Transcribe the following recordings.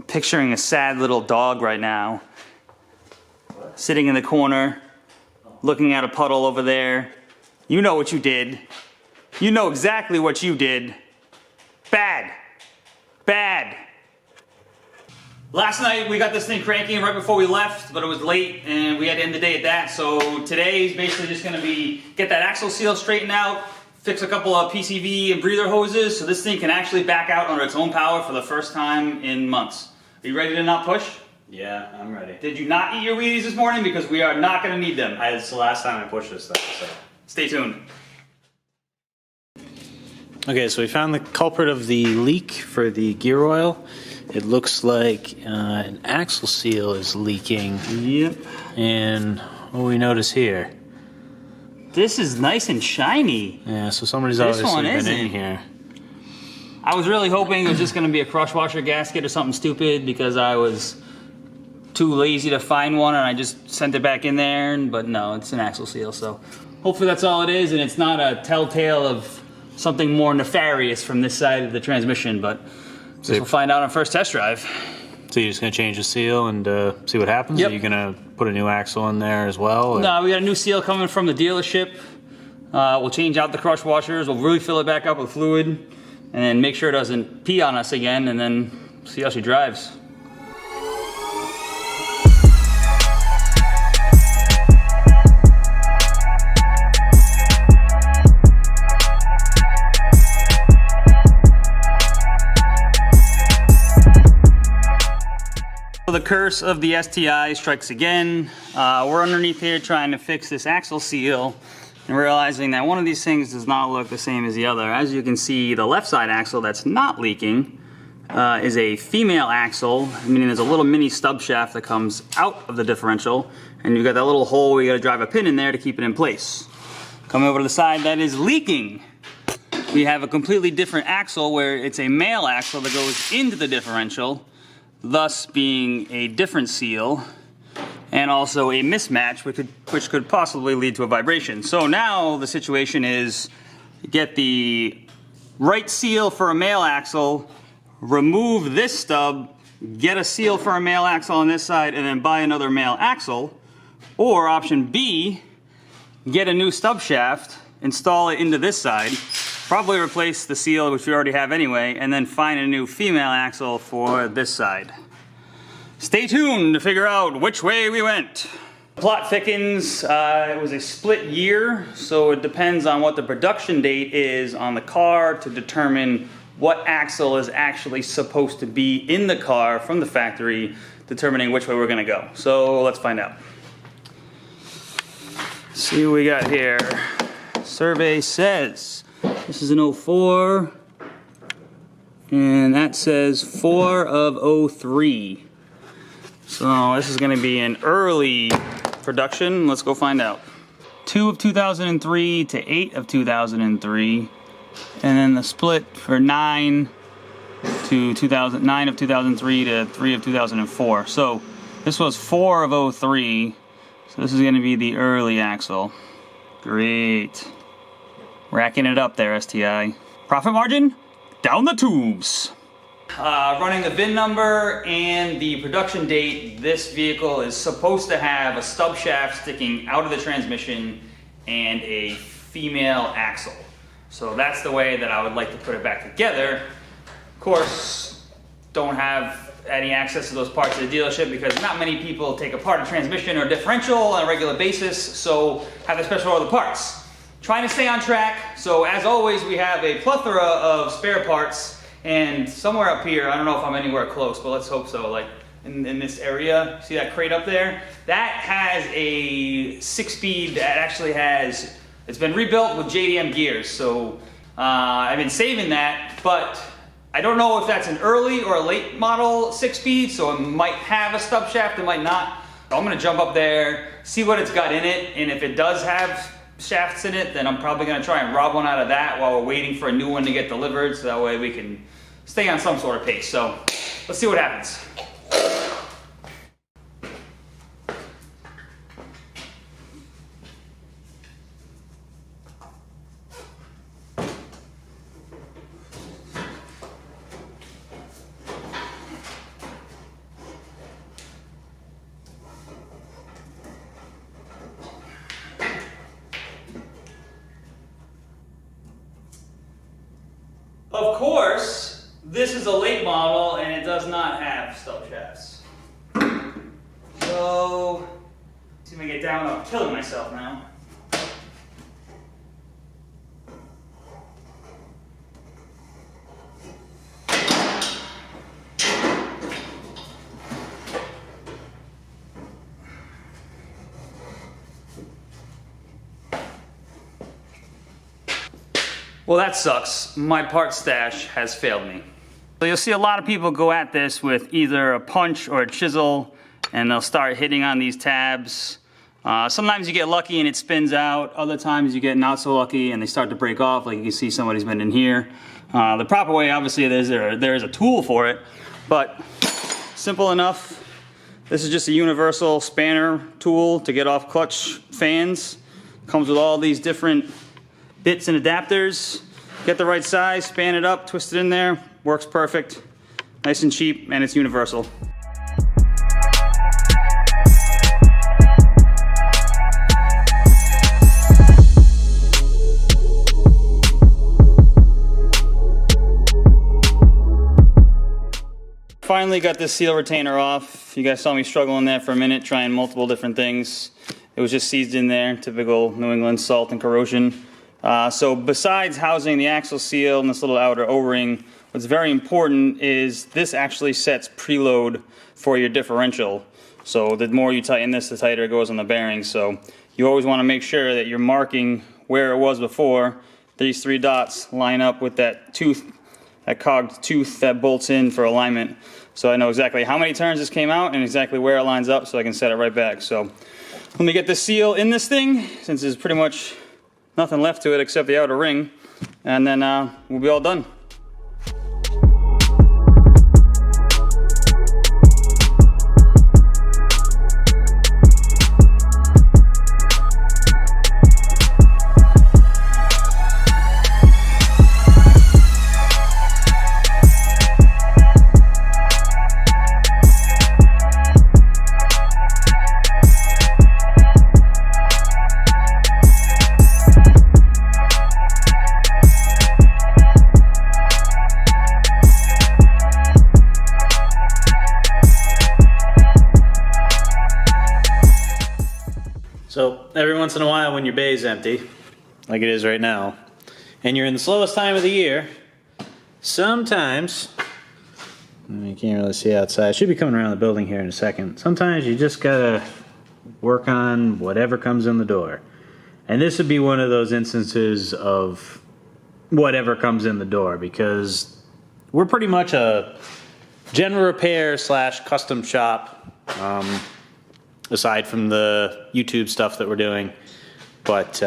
picturing a sad little dog right now, sitting in the corner, looking at a puddle over there. You know what you did. You know exactly what you did. Bad. Bad. Last night we got this thing cranking right before we left, but it was late and we had to end the day at that. So today is basically just gonna be get that axle seal straightened out, fix a couple of PCV and breather hoses so this thing can actually back out under its own power for the first time in months. Are you ready to not push? Yeah, I'm ready. Did you not eat your Wheaties this morning? Because we are not gonna need them. It's the last time I pushed this thing, so. Stay tuned. Okay, so we found the culprit of the leak for the gear oil. It looks like an axle seal is leaking. Yep. And what do we notice here? This is nice and shiny. Yeah, so somebody's This obviously one been isn't. in here. I was really hoping it was just gonna be a crush washer gasket or something stupid because I was too lazy to find one and I just sent it back in there, but no, it's an axle seal, so hopefully that's all it is and it's not a telltale of something more nefarious from this side of the transmission, but we'll find out on first test drive. So you're just gonna change the seal and see what happens? Yep. Are you gonna put a new axle in there as well? Or? No, we got a new seal coming from the dealership. We'll change out the crush washers, we'll really fill it back up with fluid, and then make sure it doesn't pee on us again, and then see how she drives. The curse of the STI strikes again. We're underneath here trying to fix this axle seal and realizing that one of these things does not look the same as the other. As you can see, the left side axle that's not leaking is a female axle, meaning there's a little mini stub shaft that comes out of the differential, and you've got that little hole where you gotta drive a pin in there to keep it in place. Coming over to the side that is leaking, we have a completely different axle where it's a male axle that goes into the differential, thus being a different seal and also a mismatch which could possibly lead to a vibration. So now the situation is get the right seal for a male axle, remove this stub, get a seal for a male axle on this side, and then buy another male axle. Or option B, get a new stub shaft, install it into this side, probably replace the seal, which we already have anyway, and then find a new female axle for this side. Stay tuned to figure out which way we went. Plot thickens. It was a split year, so it depends on what the production date is on the car to determine what axle is actually supposed to be in the car from the factory, determining which way we're gonna go. So let's find out. Let's see what we got here. Survey says this is an 04, and that says 4 of 03. So this is gonna be an early production. Let's go find out. 2 of 2003 to 8 of 2003, and then the split for 9 to 9 of 2003 to 3 of 2004. So this was 4 of 03, so this is gonna be the early axle. Great. Racking it up there, STI. Profit margin? Down the tubes. Running the VIN number and the production date, this vehicle is supposed to have a stub shaft sticking out of the transmission and a female axle. So that's the way that I would like to put it back together. Of course, don't have any access to those parts of the dealership because not many people take apart a transmission or differential on a regular basis, so have to special order the parts. Trying to stay on track, so as always we have a plethora of spare parts, and somewhere up here, I don't know if I'm anywhere close, but let's hope so, like in this area, see that crate up there? That has a 6-speed that actually has, it's been rebuilt with JDM gears, so I've been saving that, but I don't know if that's an early or a late model 6-speed, so it might have a stub shaft, it might not. So I'm gonna jump up there, see what it's got in it, and if it does have shafts in it, then I'm probably gonna try and rob one out of that while we're waiting for a new one to get delivered, so that way we can stay on some sort of pace. So let's see what happens. Of course, this is a late model and it does not have stub shafts. So, see if I get down, I'm killing myself now. Well, that sucks. My part stash has failed me. So you'll see a lot of people go at this with either a punch or a chisel, and they'll start hitting on these tabs. Sometimes you get lucky and it spins out. Other times you get not so lucky and they start to break off, like you can see somebody's been in here. The proper way, obviously, there is a tool for it, but simple enough. This is just a universal spanner tool to get off clutch fans. Comes with all these different bits and adapters. Get the right size, span it up, twist it in there, works perfect. Nice and cheap, and it's universal. Finally got this seal retainer off. You guys saw me struggling there for a minute, trying multiple different things. It was just seized in there, typical New England salt and corrosion. So besides housing the axle seal and this little outer O-ring, what's very important is this actually sets preload for your differential. So the more you tighten this, the tighter it goes on the bearing. So you always want to make sure that you're marking where it was before. These 3 dots line up with that tooth, that cogged tooth that bolts in for alignment. So I know exactly how many turns this came out and exactly where it lines up, so I can set it right back. So let me get the seal in this thing, since there's pretty much nothing left to it except the outer ring, and then we'll be all done. So every once in a while when your bay is empty, like it is right now, and you're in the slowest time of the year, sometimes, you can't really see outside, I should be coming around the building here in a second, sometimes you just gotta work on whatever comes in the door. And this would be one of those instances of whatever comes in the door, because we're pretty much a general repair / custom shop. Aside from the YouTube stuff that we're doing. But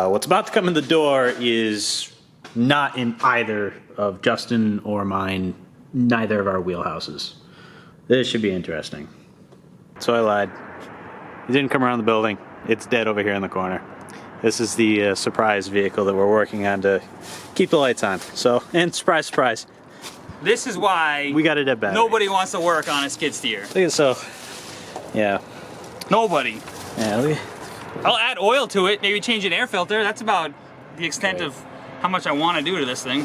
what's about to come in the door is not in either of Justin or mine, neither of our wheelhouses. This should be interesting. So I lied. It didn't come around the building. It's dead over here in the corner. This is the surprise vehicle that we're working on to keep the lights on. So, and surprise, surprise. This is why we got a dead battery. Nobody wants to work on a skid steer. Look at so, yeah. Nobody. Yeah, look at, I'll add oil to it, maybe change an air filter. That's about the extent of how much I want to do to this thing.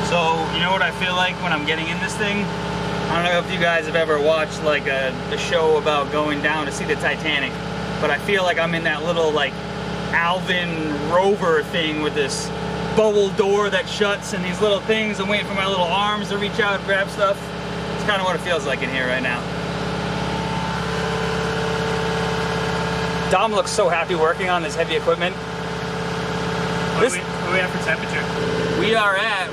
So, you know what I feel like when I'm getting in this thing? I don't know if you guys have ever watched like a show about going down to see the Titanic, but I feel like I'm in that little like Alvin rover thing with this bubble door that shuts and these little things. I'm waiting for my little arms to reach out and grab stuff. It's kind of what it feels like in here right now. Dom looks so happy working on this heavy equipment. What are we at for temperature? We are at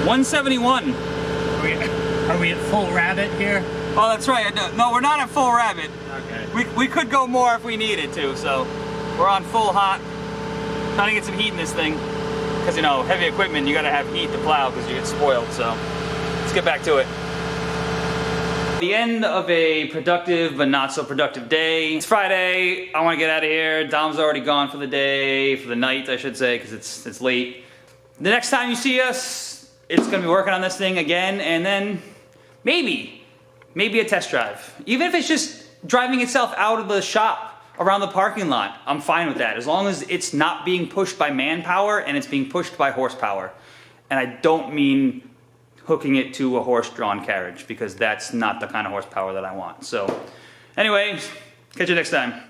171. Are we at full rabbit here? Oh, that's right. No, we're not at full rabbit. Okay. We could go more if we needed to, so we're on full hot. Trying to get some heat in this thing. Because, you know, heavy equipment, you gotta have heat to plow because you get spoiled, so let's get back to it. The end of a productive but not so productive day. It's Friday. I want to get out of here. Dom's already gone for the day, for the night, I should say, because it's late. The next time you see us, it's going to be working on this thing again, and then maybe a test drive. Even if it's just driving itself out of the shop around the parking lot, I'm fine with that, as long as it's not being pushed by manpower and it's being pushed by horsepower. And I don't mean hooking it to a horse-drawn carriage, because that's not the kind of horsepower that I want. So, anyway, catch you next time.